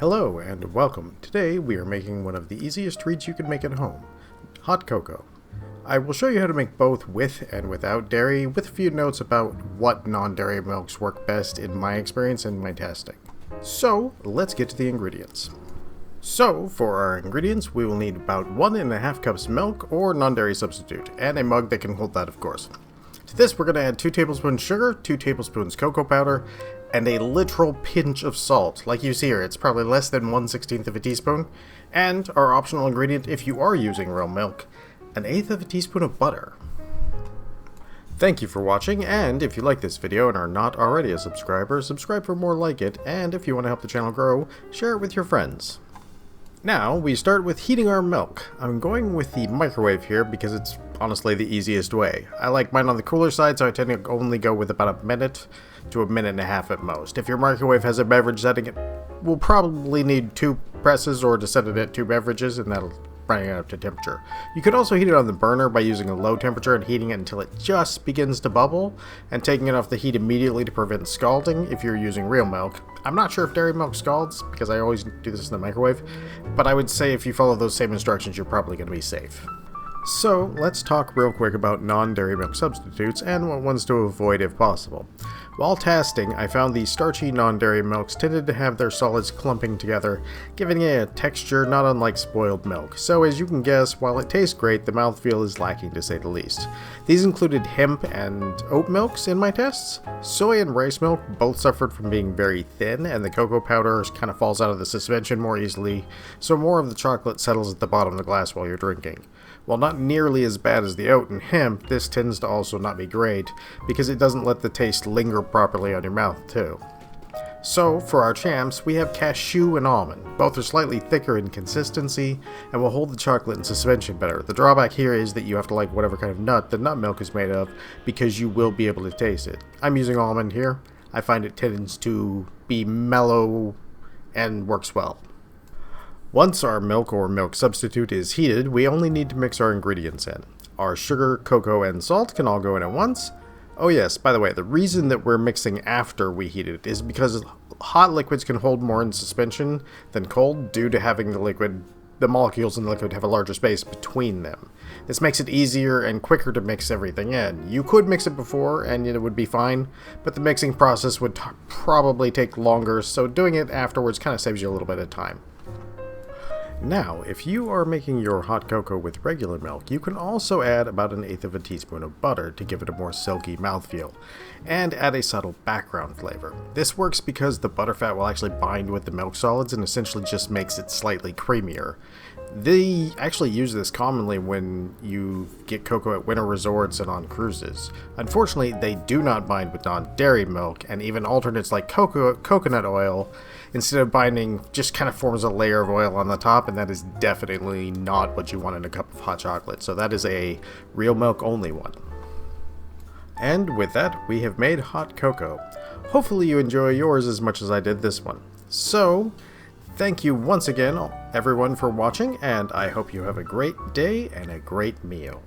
Hello and welcome. Today we are making one of the easiest treats you can make at home, hot cocoa. I will show you how to make both with and without dairy, with a few notes about what non-dairy milks work best in my experience and my testing. So let's get to the ingredients. So for our ingredients we will need about 1.5 cups milk or non-dairy substitute, and a mug that can hold that of course. To this we're going to add 2 tablespoons sugar, 2 tablespoons cocoa powder, and a literal pinch of salt. Like you see here, it's probably less than 1/16 of a teaspoon. And our optional ingredient, if you are using real milk, 1/8 of a teaspoon of butter. Thank you for watching, and if you like this video and are not already a subscriber, subscribe for more like it, and if you want to help the channel grow, share it with your friends. Now, we start with heating our milk. I'm going with the microwave here because it's honestly the easiest way. I like mine on the cooler side, so I tend to only go with about a minute to a minute and a half at most. If your microwave has a beverage setting, it will probably need 2 presses or to set it at 2 beverages, and that'll bring it up to temperature. You could also heat it on the burner by using a low temperature and heating it until it just begins to bubble, and taking it off the heat immediately to prevent scalding if you're using real milk. I'm not sure if dairy milk scalds, because I always do this in the microwave, but I would say if you follow those same instructions, you're probably going to be safe. So let's talk real quick about non-dairy milk substitutes and what ones to avoid if possible. While testing, I found these starchy non-dairy milks tended to have their solids clumping together, giving it a texture not unlike spoiled milk. So as you can guess, while it tastes great, the mouthfeel is lacking to say the least. These included hemp and oat milks in my tests. Soy and rice milk both suffered from being very thin, and the cocoa powder kind of falls out of the suspension more easily, so more of the chocolate settles at the bottom of the glass while you're drinking. While not nearly as bad as the oat and hemp, this tends to also not be great, because it doesn't let the taste linger properly on your mouth too. So, for our champs, we have cashew and almond. Both are slightly thicker in consistency, and will hold the chocolate in suspension better. The drawback here is that you have to like whatever kind of nut the nut milk is made of, because you will be able to taste it. I'm using almond here. I find it tends to be mellow and works well. Once our milk or milk substitute is heated, we only need to mix our ingredients in. Our sugar, cocoa, and salt can all go in at once. Oh yes, by the way, the reason that we're mixing after we heat it is because hot liquids can hold more in suspension than cold due to having the molecules in the liquid have a larger space between them. This makes it easier and quicker to mix everything in. You could mix it before and it would be fine, but the mixing process would probably take longer, so doing it afterwards kind of saves you a little bit of time. Now, if you are making your hot cocoa with regular milk, you can also add about 1/8 of a teaspoon of butter to give it a more silky mouthfeel, and add a subtle background flavor. This works because the butterfat will actually bind with the milk solids and essentially just makes it slightly creamier. They actually use this commonly when you get cocoa at winter resorts and on cruises. Unfortunately, they do not bind with non-dairy milk, and even alternates like coconut oil, instead of binding, just kind of forms a layer of oil on the top, and that is definitely not what you want in a cup of hot chocolate. So that is a real milk only one. And with that, we have made hot cocoa. Hopefully you enjoy yours as much as I did this one. So, thank you once again, everyone, for watching, and I hope you have a great day and a great meal.